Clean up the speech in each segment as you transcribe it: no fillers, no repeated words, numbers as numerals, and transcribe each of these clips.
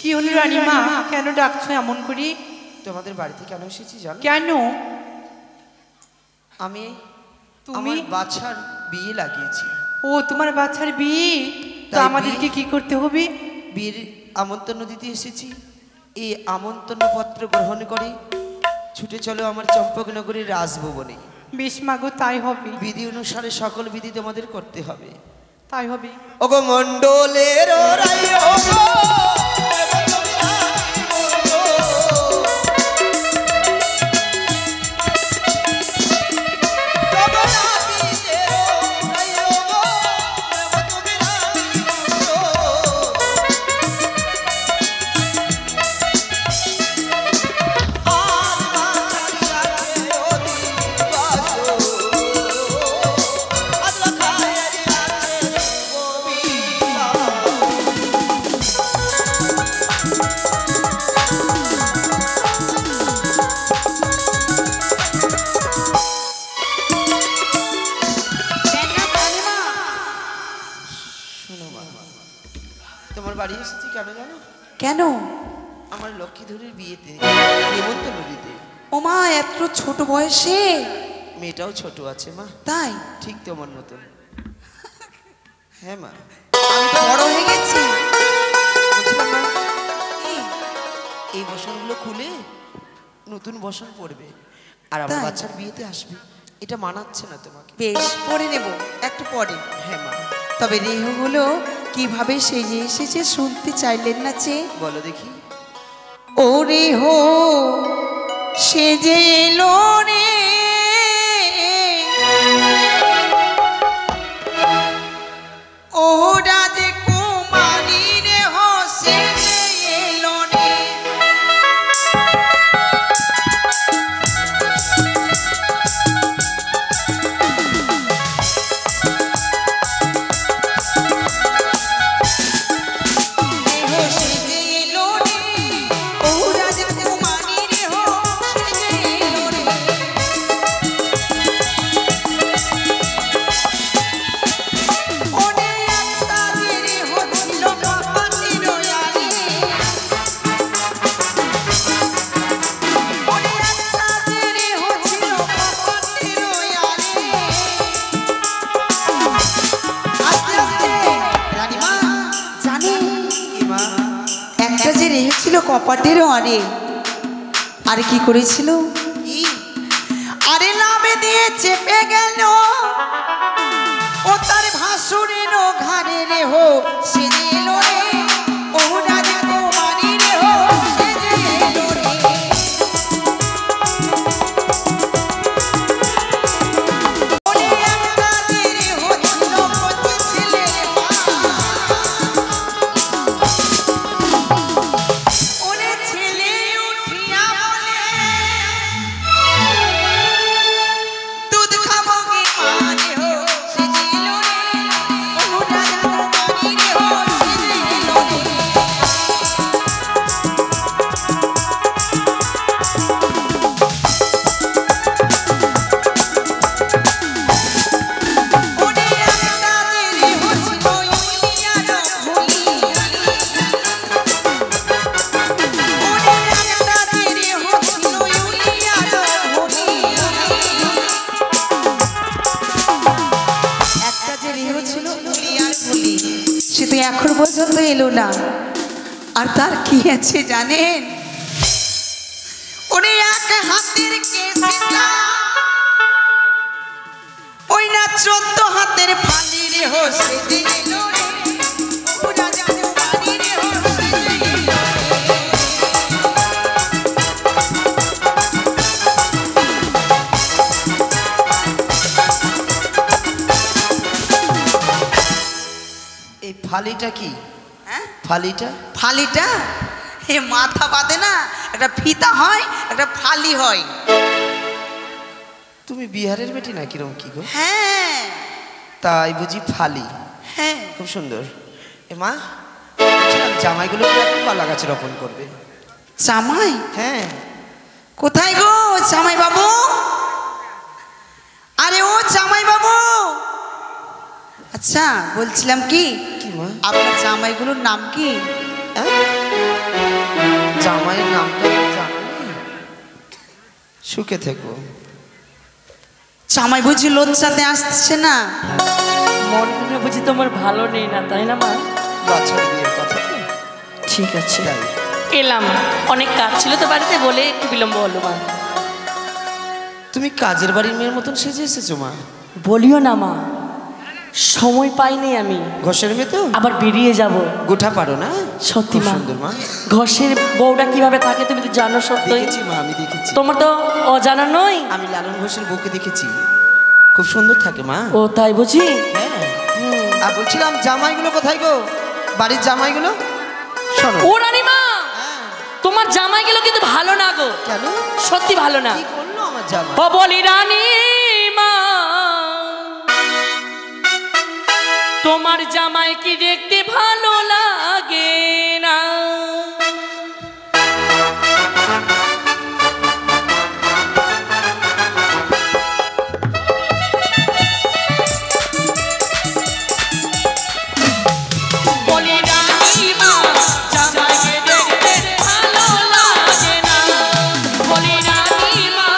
কি হলো রানীমা, কেন ডাকছো এমন করে? তোমাদের বাড়িতে কেন এসেছি জানো? কেন? আমি তুমি আমার বাচ্চার বিয়ে লাগিয়েছি। ও, তোমার বাচ্চার বিয়ে? তো আমাদেরকে কি করতে হবে? বিয়ের আমন্ত্রণ দিতে এসেছি। এই আমন্ত্রণ পত্র গ্রহণ করে ছুটে চলো আমার চম্পকনগরীর রাজভবনে। বেশ মাগো, তাই হবে। বিধি অনুসারে সকল বিধি তোমাদের করতে হবে। তাই হবে। ওগো মণ্ডলের রাই ওগো বাড়ি এসেছি কেন জানো? কেন? আমার লক্ষ্মীধরের বিয়েতে নিমন্ত্রণ দিতে। ও মা, এত ছোট বয়সে? মেয়েটাও ছোট আছে মা। তাই? ঠিক তোমার মতন। হ্যাঁ মা, আমি তো বড় হয়ে গেছি। বুঝলাম না, এই বসনগুলো খুলে নতুন বসন পড়বে আর আমার বাচ্চার বিয়েতে আসবে, এটা মানাচ্ছে না তোমাকে। বেশ, পরে নেব একটু পরে। হ্যাঁ মা। তবে রেহ হলো কিভাবে সেজে এসেছে শুনতে চাইলেন না? চে বলো দেখি। ও রেহ সেজে এলো রে, ও রাজে কুমারী রেহ সেজে এলো রে। কপাটেরও আরে আর কি করেছিল? আরে লাভে দিয়ে চেপে গেল ও তার ভাসুরের ঘাড়ে রে হো সেজে এলো রে, ও রাজা কুমারী রে হো সেজে এলো রে। এখন পর্যন্ত এলো না, আর তার কি আছে জানেন? ওরে এক হাতের কেসিটা ওই না 14 হাতের ফালি রে হো সেজে এলো রে, ও রাজা কুমারী রে হো সেজে এলো রে। এই ফালিটা কি? হ্যাঁ, ফালিটা? ফালিটা এ মাথা বাঁধে না, একটা ফিতা হয়, একটা ফালি হয়। তুমি বিহারের বেটি না কিরম কি গো? হ্যাঁ তাই বুঝি ফালি? হ্যাঁ, খুব সুন্দর। এ মা, জামাইগুলো এখন কলা গাছে রোপণ করবে। জামাই? হ্যাঁ। কোথায় গো জামাই বাবু? আরে ও জামাই বাবু, আচ্ছা বলছিলাম কি কি মা? আপনার জামাইগুলোর নাম কি? জামাইয়ের নামটা জানো? সুখে থেকো। জামাই বুঝি লজ্জাতে আসছে না? মন মনে বুঝি তোমার ভালো নেই না, তাই না মা? বাচ্চার বিয়ের কথা তো। ঠিক আছে, তাই। এলাম। অনেক কাজ ছিল তো বাড়িতে, বলে একটু বিলম্ব হলো মা। তুমি কাজের বাড়ির মেয়ের মতন সেজে এসেছো মা। বলিও না মা, সময় পাইনি আমি। ঘষের মেয়ে তো, আবার বেরিয়ে যাব। গোঠা পারো না? সত্যি খুব মা। সুন্দর মা। ঘষের বউটা কিভাবে থাকে তুমি তো জানো সত্যই। দেখেছি মা, আমি দেখেছি। তোমার তো অজানা নয়। আমি লালন ঘোষের বউকে দেখেছি, খুব সুন্দর থাকে মা। ও তাই বুঝি? হ্যাঁ। আর বলছিলাম জামাইগুলো কোথায় গো? বাড়ির জামাইগুলো শোনো। ও রানীমা, তোমার জামাইগুলো কিন্তু ভালো না গো। কেন? সত্যি ভালো না। কি করলো আমার জামাই? ও বলি রানীমা, তোমার জামাই কি দেখতে ভালো লাগে না? বলি রানীমা, জামাইকে দেখতে ভালো লাগে না। বলি রানীমা,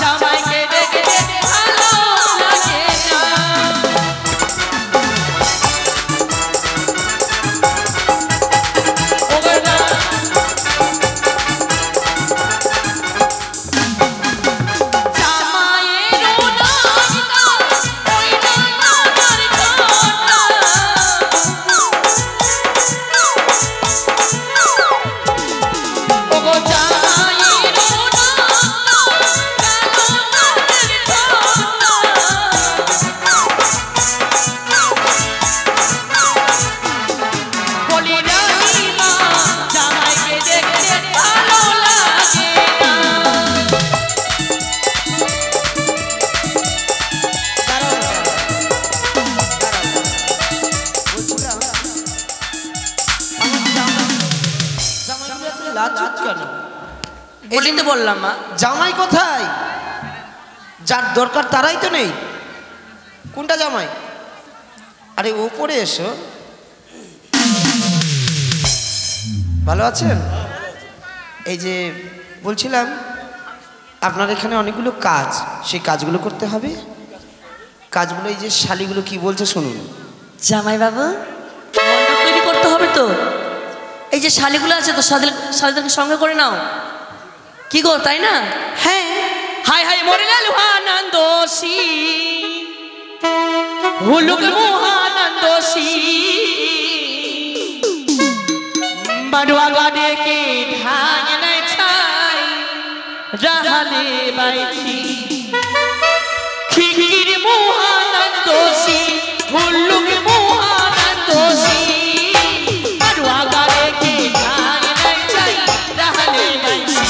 জামাইকে দেখতে ভালো লাগে না। লাজুক কেন? বলি তো বললাম মা। জামাই কোথায়? যার দরকার তারাই তো নেই। কোনটা জামাই? আরে ওপরে এসো। ভালো আছেন? এই যে বলছিলাম আপনার এখানে অনেকগুলো কাজ, সেই কাজগুলো করতে হবে। কাজগুলো এই যে শালিগুলো কি বলছে শুনুন। জামাই বাবু, মণ্ডপ তৈরি করতে হবে তো। এই যে শালিগুলো আছে তো, শালিদেরকে সঙ্গে করে নাও। কি গো, তাই না? হ্যাঁ। হাই হাই মরিলা লুহানন্দোষী, হুলুক মহানন্দোষী, बड़ुआ गाड़े के ढांग नहीं छाई रहले बैठी खिकिर मुहानंदोषी हुल्लुक मुहानंदोषी बड़ुआ गाड़े के ढांग नहीं छाई रहले बैठी।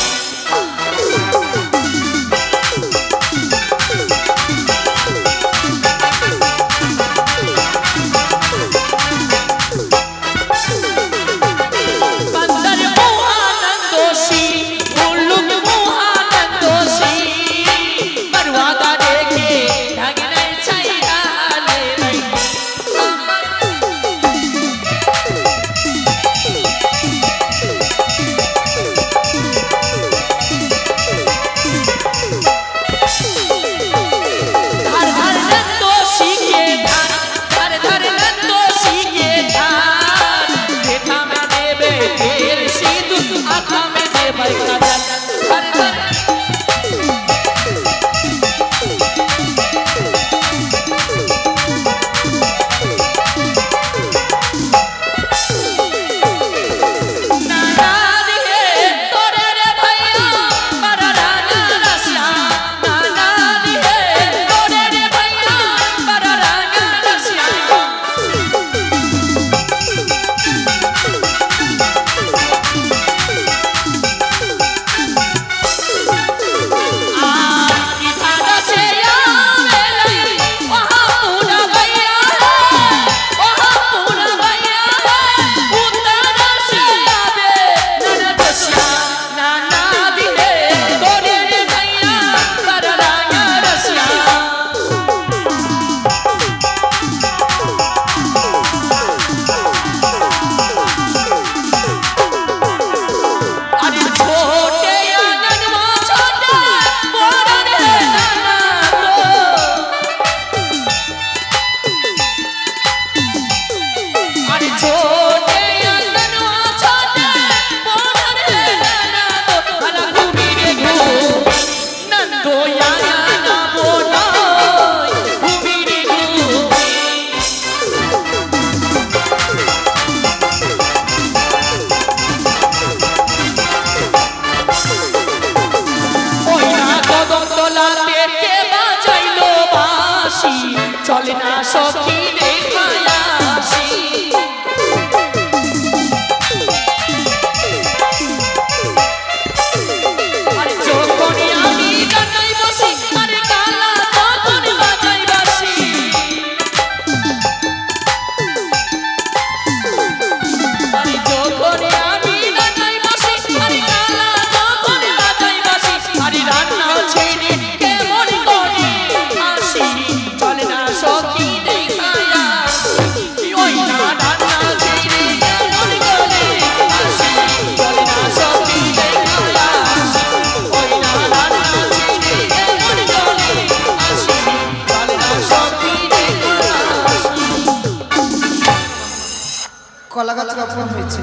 হয়েছে।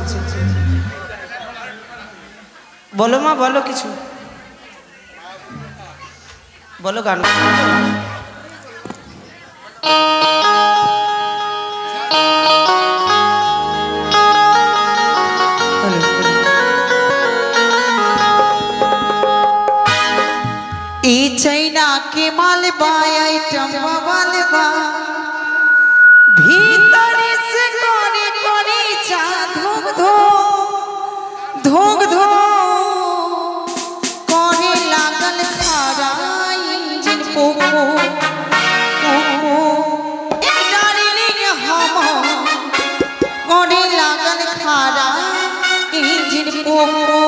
বলো মা, বলো কিছু বলো, গান এই চাইনা কে মালবা আইটম বালবা ভিতরে সে করে করে চা ধোক ধো ধোক ধো করে লাগল খারা ইঞ্জিন পোকো পোকো এ ডার্লিং হাম করে লাগল খারা ইঞ্জিন পোকো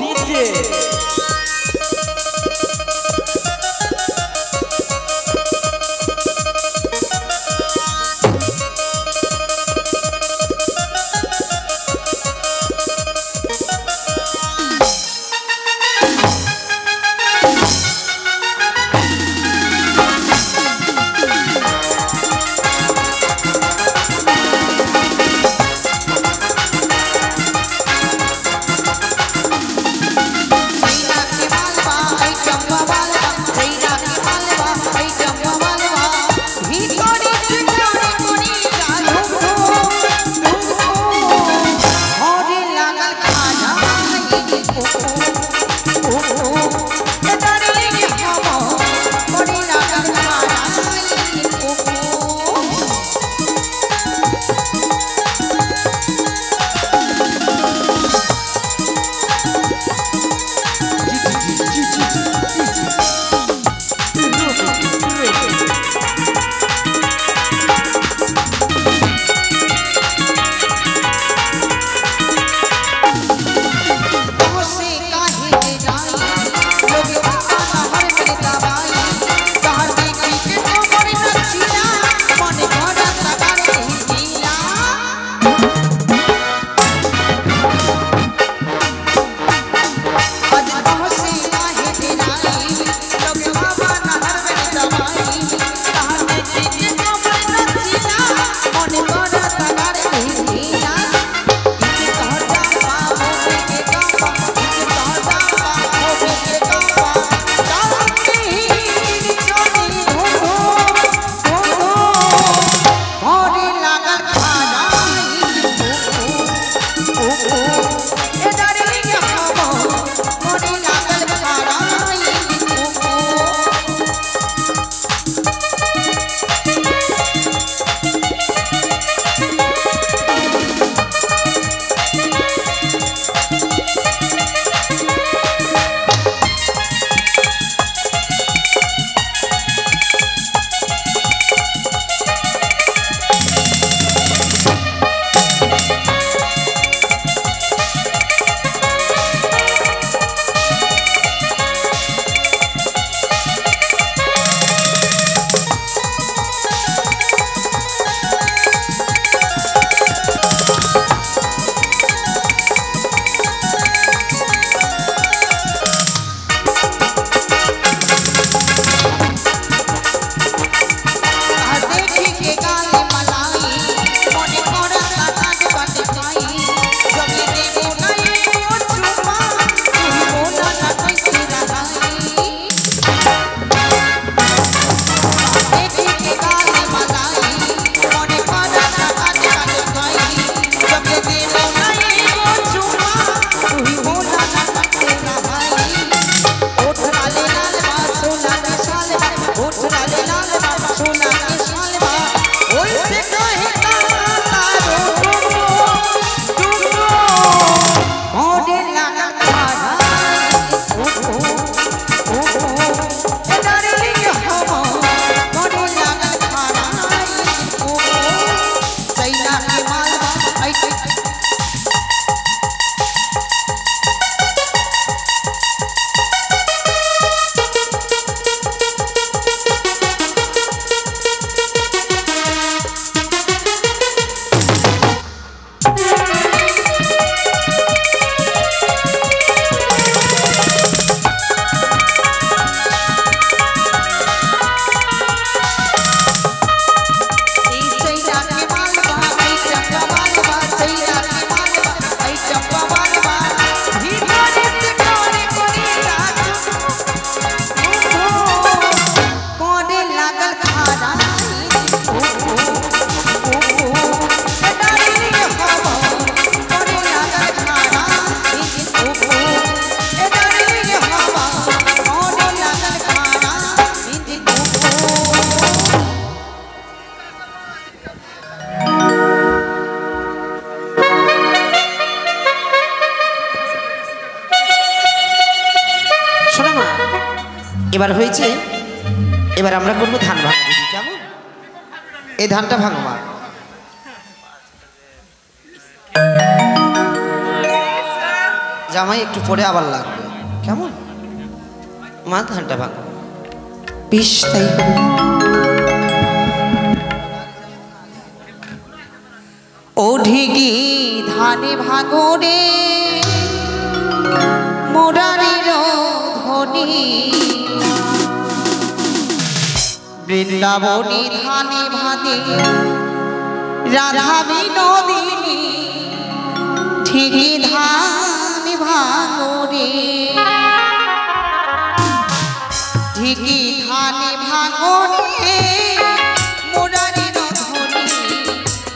ডিজে এবার হয়েছে, এবার আমরা করবো ধান ভাঙা দিদি, কেমন? এই ধানটা ভাঙো মা। জামাই একটু পরে আবার লাগবে, কেমন মা? ধানটা ভাঙো। বেশ তাই হবে। ও ঢিগি ধানে ভাগরে মোরারির ধ্বনি, বৃন্দাবনী ধানে ভাদে রাধা বিনোদিনী, ঢিগি ধান ভাগরে, ঢিগি ধানে ভাগরে মোরারির ধ্বনি,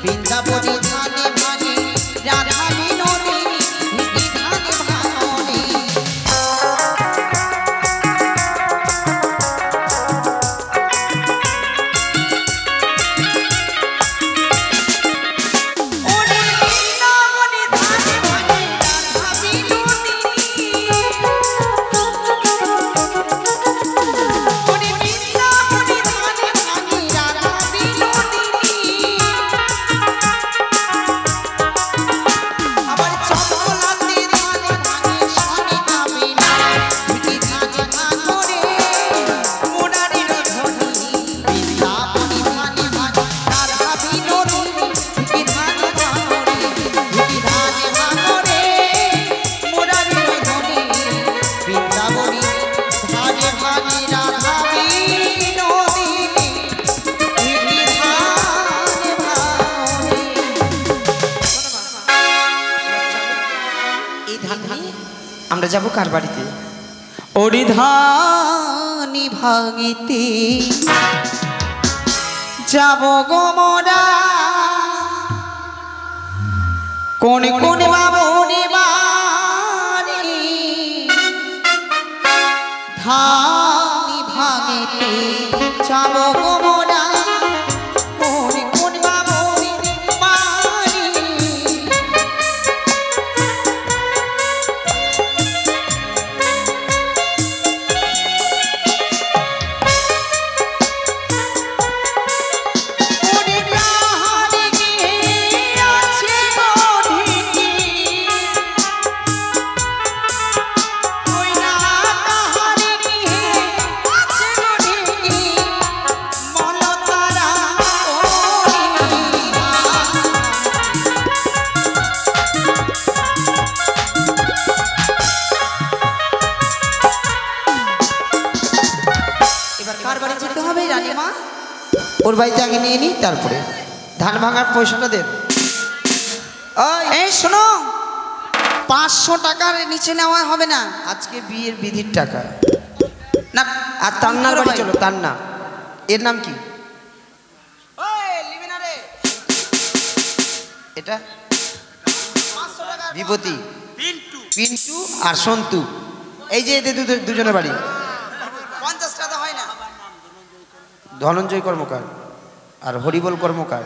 বৃন্দাবনী ধানে ভাদে রাধা বিনোদিনী, ঢিগি ধানে ভাগরে। ওরে বৃন্দাবনী ধানে ভাদে রাধা বিনোদিনী, ওরে বৃন্দাবনী ধানে ভাদে রাধা বিনোদিনী, আবার চপলাতে ধানে ভাগে শনি কামিনী, ঢিগি ধানে ভাগরে মোরারির ধ্বনি, বৃন্দাবনী ধানে ভাদে রাধা বিনোদিনী, ঢিগি ধানে ভাগরে, ঢিগি ধানে ভাগরে মোরারির ধ্বনি, বৃন্দাবনী ধানে ভাগে রাধা বিনোদিনী, ঢিগি ধানে ভাগরে। এই ধান ভাঙে আমরা যাব কার বাড়িতে? ওরে ধানি ভাঙিতে যাব গো মোরা, কোন কোন বাবুরে বাড়ি, ধানি ভাঙিতে যাব গো মোরা, কোন কোন বাবুরে বাড়ি। ওরে তাহারে গৃহে আছে গো ঢিকি, ওই না তাহারে গৃহে আছে গো ঢিকি, মলতারা ওরিয়া। এবার কার বাড়ি যেতে হবে রানীমা? ওর বাড়িতে আগে নিয়ে নিই, তারপরে ধান ভাঙার পয়সাটা দেন। এই শোনো, 500 টাকার নিচে নেওয়া হবে না। আজকে বিয়ের বিধির টাকা। না আর তান্নার বাড়ি চলো। তান্না, এর নাম কি? এটা বিভূতি, পিন্টু আর সন্তু, এই যে এদের দুজনের বাড়ি। 50 টাকা হয় না। ধনঞ্জয় কর্মকার আর হরিবল কর্মকার।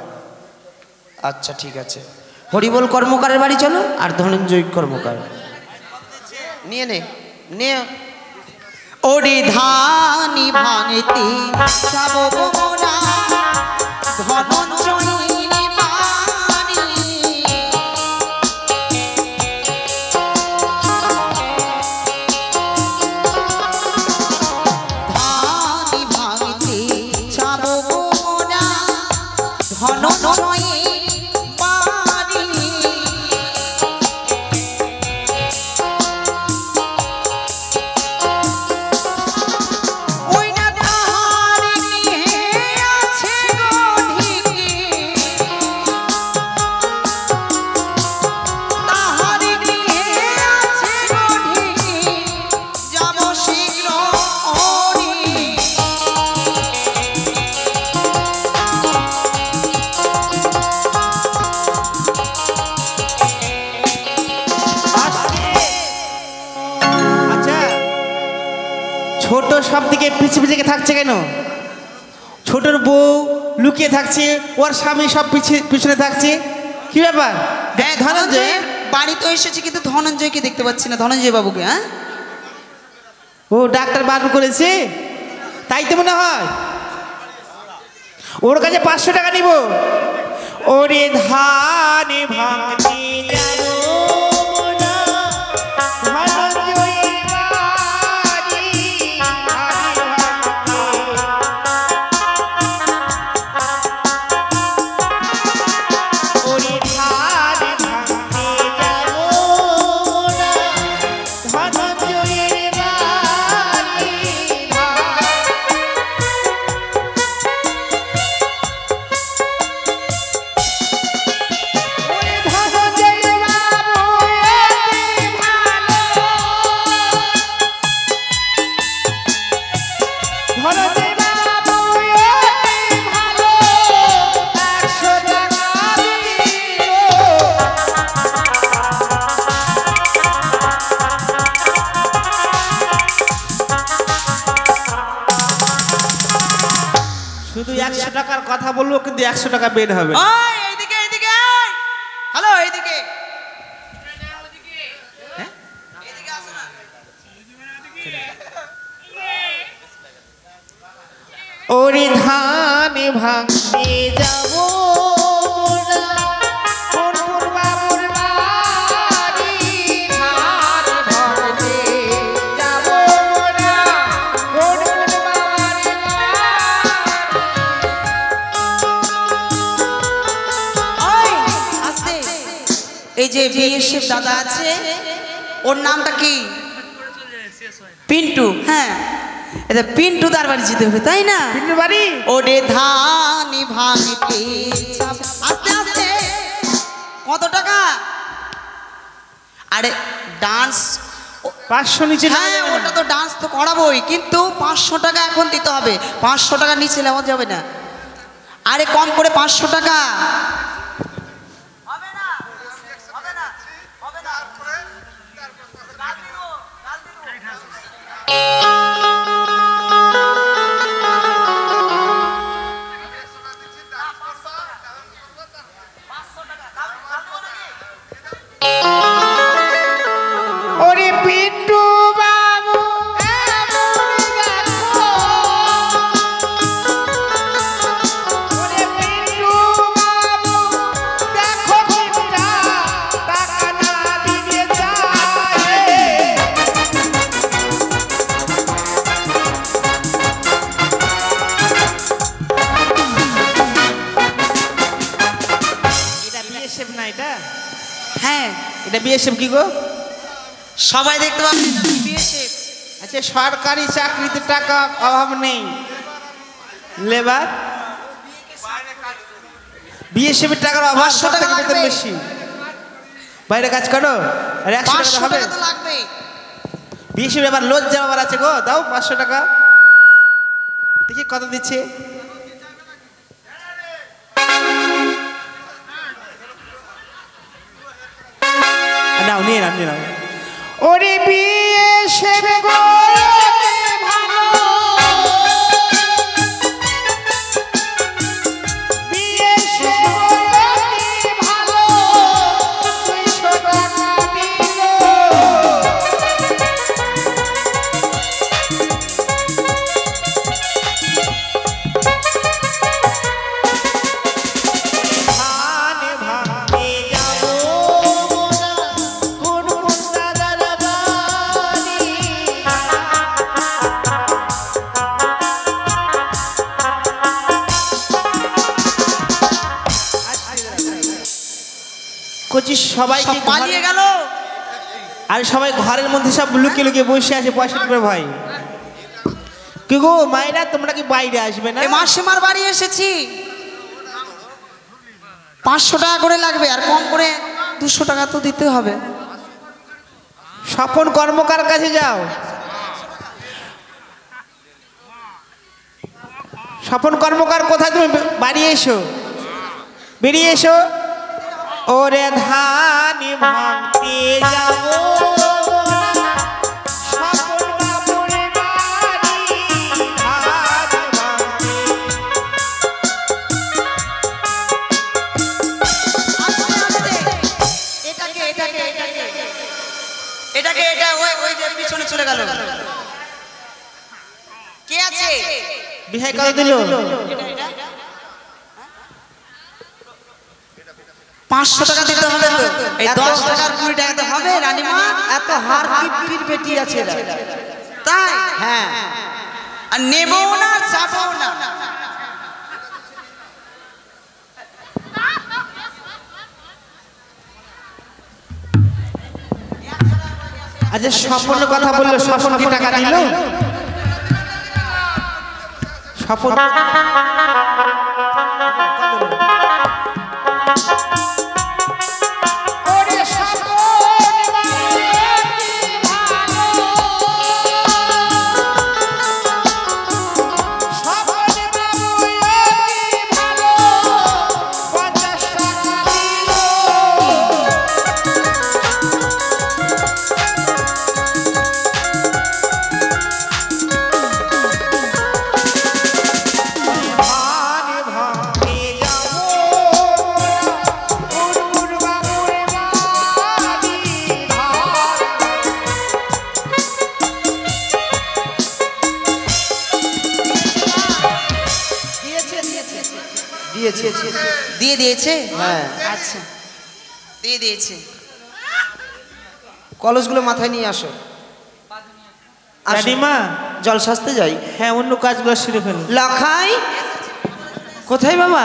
আচ্ছা ঠিক আছে, হরিবল কর্মকারের বাড়ি চলো আর ধনঞ্জয় কর্মকার নিয়ে নে। ওরে ধানি ভাঙিতে যাব গো মোরা, ধনঞ্জয়ের বাড়ি, ধানি ভাঙিতে যাব গো মোরা, ধনঞ্জয়ের বাড়ি। ওই না তাহারে গৃহে আছে গো ঢিকি, তাহারে গৃহে আছে গো ঢিকি, যাব শীঘ্র ওরি। আচ্ছা, ছোট সব দিকে পিছিয়ে পিছিয়ে থাকছে কেন? ছোটর বউ লুকিয়ে থাকছে, ওর স্বামী সব পিছনে থাকছে, কি ব্যাপার? ধনঞ্জয় বাড়ি তো এসেছে, কিন্তু ধনঞ্জয়কে দেখতে পাচ্ছি না, ধনঞ্জয় বাবুকে। হ্যাঁ, ও ডাক্তার বারণ করেছে তাই তো মনে হয়। ওর কাছে 500 টাকা নিব। ওরে ধান ভাঙতে যাব না, ধনঞ্জয় বাড়ি ভাঙতে। ওরে ধান ভাঙতে যাব না, ধনঞ্জয়ের বাড়ি শুধু 100 টাকার কথা বলবো, কিন্তু 100 টাকা বের হবে। ওই এইদিকে এইদিকে, হ্যালো এইদিকে, হ্যাঁ? এইদিকে আসো না। ওরে ধান ভাঙতে যাব না, কোন বাবুর বাড়ি ধান ভাঙতে যাব না, কোন বাবার ওই আস্তে, এই যে বিএসএফ দাদা আছে, ওর নামটা কি? পিন্টু। হ্যাঁ, এটা পিন্টু তার বাড়ি যেতে হবে, তাই না? পিন্টুর বাড়ি? ওরে ধান ভাঙতে যাব- আস্তে আস্তে। কত টাকা? আরে ডান্স, 500 নিচে নেওয়া হ্যাঁ যাবে না। ওটা তো ডান্স তো করাবোই, কিন্তু 500 টাকা এখন দিতে হবে। 500 টাকা নিচে নেওয়া যাবে না। আরে কম করে 500 টাকা। ওরে পিন্টু বাবু এমন দেখো, ওরে পিন্টু বাবু দেখো চিন্তা, টাকা না দিতে যায়। এটা বিএসএফ না? এটা হ্যাঁ এটা বিএসএফ কি গো? সবাই দেখতে পাবে এটা বিএসএফ। আচ্ছা, সরকারি চাকরিতে টাকা অভাব নেই, লেবার বিএসএফ এর টাকার অভাব, 500 টাকা বেতন লাগবে। বেশি, বাইরে কাজ করো, আর 100 টাকা 500 হবে। টাকা তো লাগবে। বিএসএফ এবার লজ্জা আবার আছে গো, দাও 500 টাকা দেখি কত দিচ্ছে। নাও নিয়ে নাও, নিয়ে নাও। ওরে বিএসএফ গো ভালো, বিএসএফ ভালো, 200 টাকা দিল। ধান ভাঙতে যাব না, কোন দাদার বাড়ি। কচি সবাই সব পালিয়ে গেল। আর সবাই ঘরের মধ্যে সব লুকিয়ে লুকিয়ে বসে আছে পয়সা করে। ভাই কি গো মায়েরা, তোমরা কি বাইরে আসবে না? এই মাসিমার বাড়ি এসেছি, 500 টাকা করে লাগবে, আর কম করে 200 টাকা তো দিতে হবে। স্বপন কর্মকার কাছে যাও। স্বপন কর্মকার কোথায়? তুমি বাড়ি এসো, বেরিয়ে এসো। ওরে ধান ভাঙতে যাব স্বপন বাবুর বাড়ি, ধান ভাঙতে। এটাকে এটাকে এটাকে এটাকে এটা ওই ওই যে পিছনে চলে গেল। কে আছে? বিহাই কত দিল? 500 টাকা দিতে হবে তো। এই 10 টাকার 20 টাকাতে হবে রানীমা? এত হার কিপ্টির বেটি আছে এরা। তাই? হ্যাঁ। আর নেবো না চাবো না। আচ্ছা স্বপন কথা বললো, স্বপন কি টাকা দিল? স্বপন দিয়ে দিয়েছে? হ্যাঁ। আচ্ছা দিয়ে দিয়েছে। কলসগুলো মাথায় নিয়ে আসো। রানীমা জল সাজতে যাই। হ্যাঁ অন্য কাজগুলো সেরে ফেলো। লখাই কোথায় বাবা?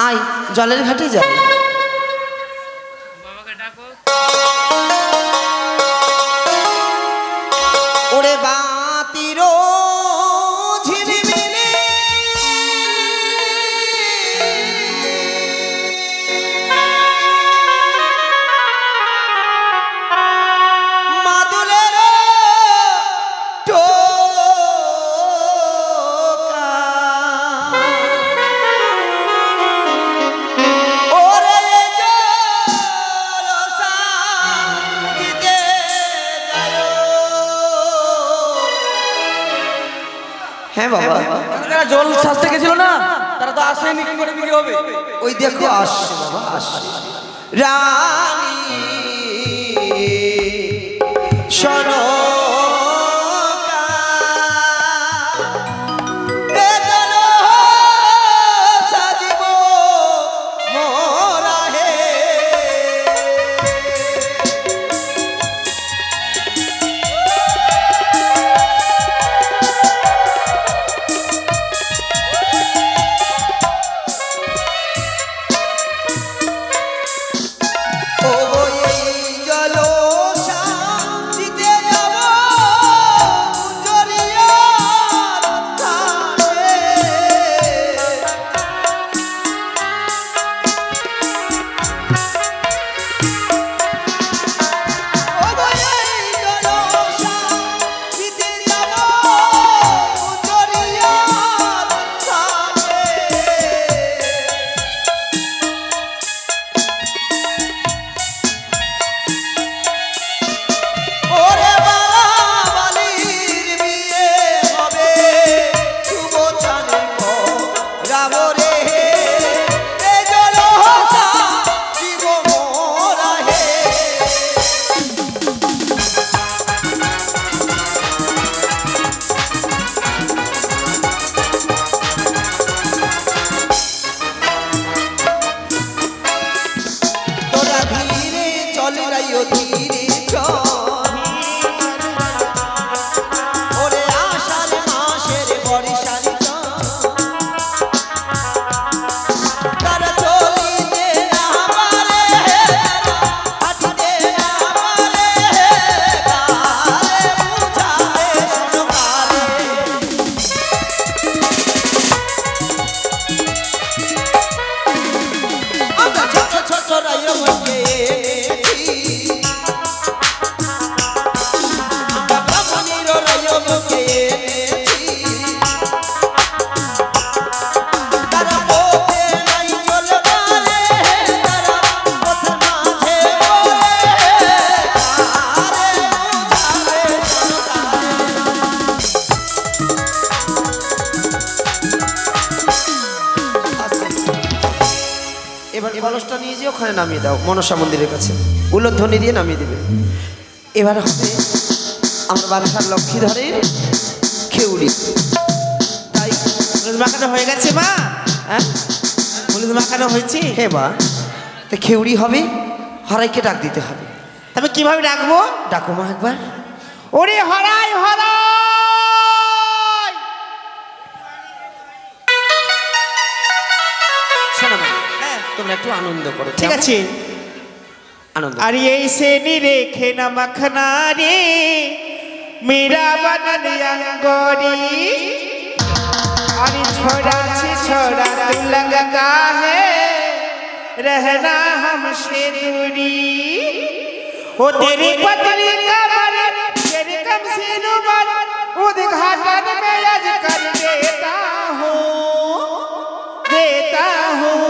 আয় জলের ঘাটে যাই। ওরে বাতির ঝিলমিলি মাদুলের টোকা ওরে জলসা দিতে যায়। হ্যাঁ বাবা, তারা জল সাজতে গেছিল না, তারা তো আসেনি, কি করে বিক্রি হবে? ওই দেখো আসছে বাবা, আসছে। রানী শোনো সাজিব মোরা হে। ও এই জলসা দিতে যাব জরিয়ার ধারে। ও এই জলসা দিতে যাব জরিয়ার ধারে। ওরে বালা বালির বিয়ে হবে শুভ চাঁদে রাবরে এ জলসা জীব মোরা হে। তোরা ধীরে চলে যাইও, ধীরে চল। ওরে আষাঢ় মাসের বর্ষার জল তারা চলিতে না পারে, তারা হাঁটিতে না পারে, কারে বুঝাবে শোনো কারে। আমরা ছোট ছোট রাইয়কে এনেছি, ব্রাহ্মণীর রাইয়কে এনেছি। তারা পথে নাই চলে পারে, তারা পথের মাঝে বলে, কারে বুঝাবে শোনো কারে। এবার কলসটা নিয়ে যেয়ে ওখানে নামিয়ে দাও, মনসা মন্দিরের কাছে উলধ্বনি দিয়ে নামিয়ে দেবে। এবার হবে আমরা বাদশার লক্ষ্মীধরের খেউড়ি। হলুদ মাখানো হয়ে গেছে মা? হ্যাঁ হলুদ মাখানো হয়েছে। হে বা, তো খেউড়ি হবে, হরাইকে ডাক দিতে হবে। তবে কিভাবে ডাকবো? ডাকো মা একবার। ওরে হরাই হরাই। শোনো মা, হ্যাঁ তোমরা একটু আনন্দ করো, ঠিক আছে। आनंद। अरे ऐसे निरेखे न मखना रे मेरा बनन अंगोरी। अरे छोड़ा से छोड़ा तू लगता है रहना हमसे दूरी। ओ तेरी पतली कमर तेरी कम सीन उमर उद्घाटन में आज कर देता हूँ देता हूँ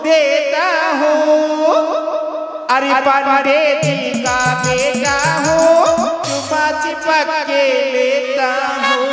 देता हूँ। अरे पांडे जी का बेटा हो चुपा चिपक के लेता हूँ।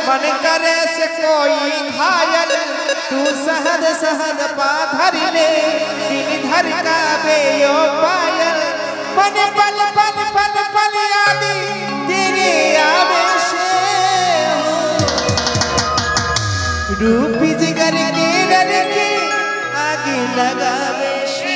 मन करे से कोई घायल तू सहद सहद पाधर ले दिल धर का बेयो पायल मन पल पल पल पल यादी तेरे आवेश रूप जिगर के के आगे लगावे से।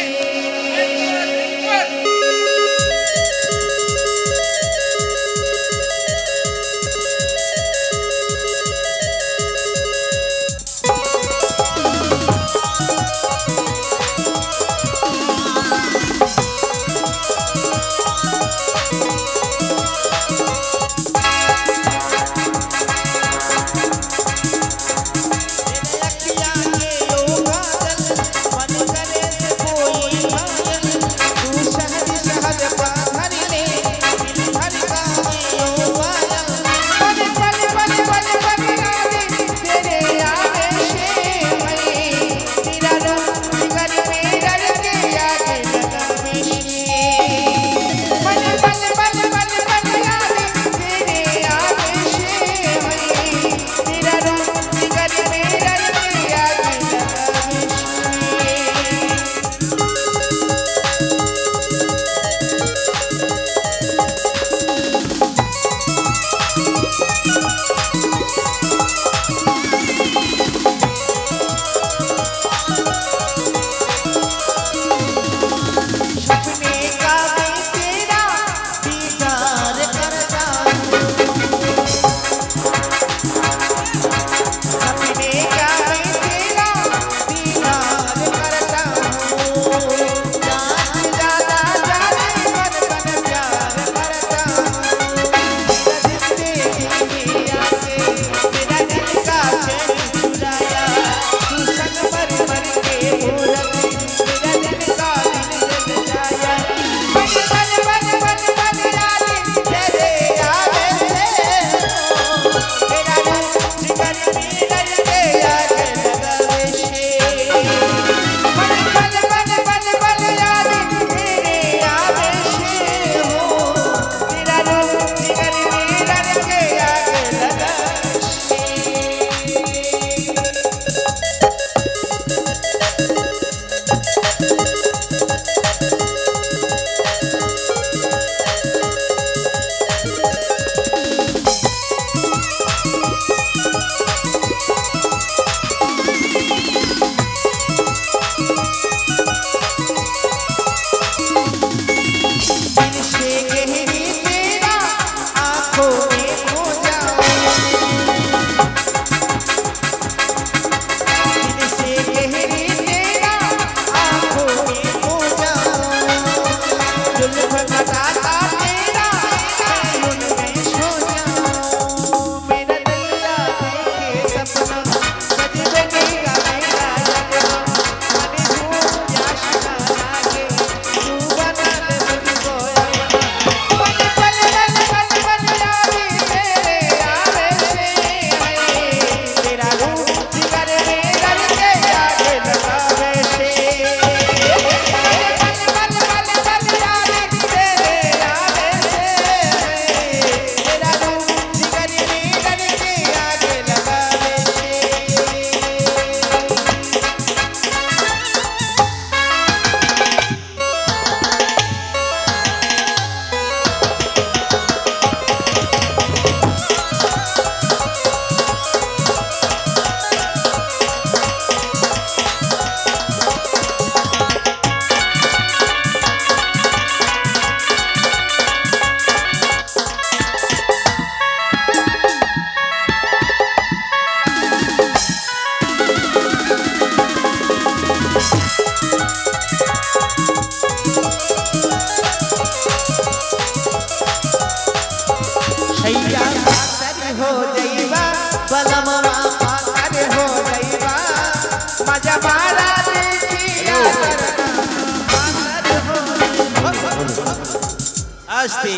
আসতে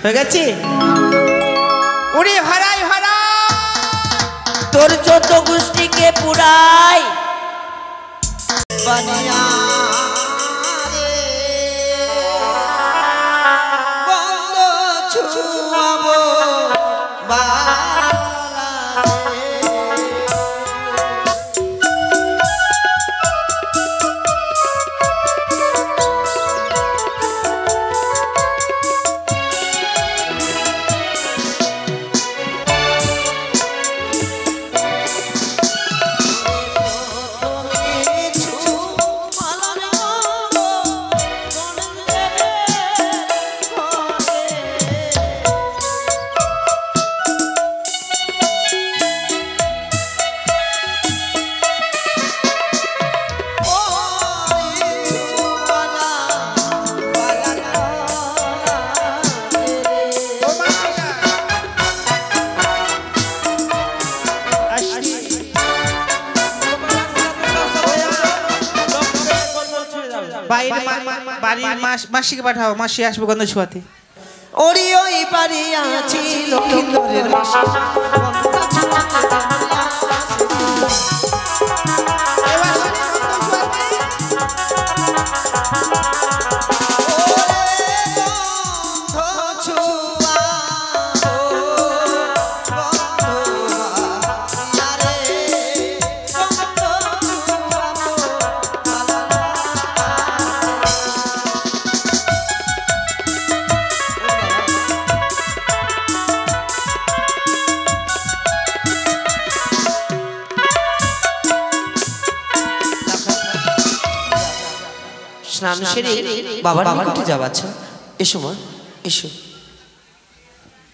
হয়ে গেছে উড়ে হরাই হরা তোর 14 গোষ্ঠীকে পুরাই বানিয়া বন্ধ ছুয়াবো বাড়ির মাসিকে পাঠাও, মাসি আসবে গন্ধ ছোঁয়াতে। ওরি ওই পারি আছি লক্ষিন্দরের মাসি স্নান সেরে বাবার নিকটে যাওয়া। আচ্ছা এসো মা, এসো।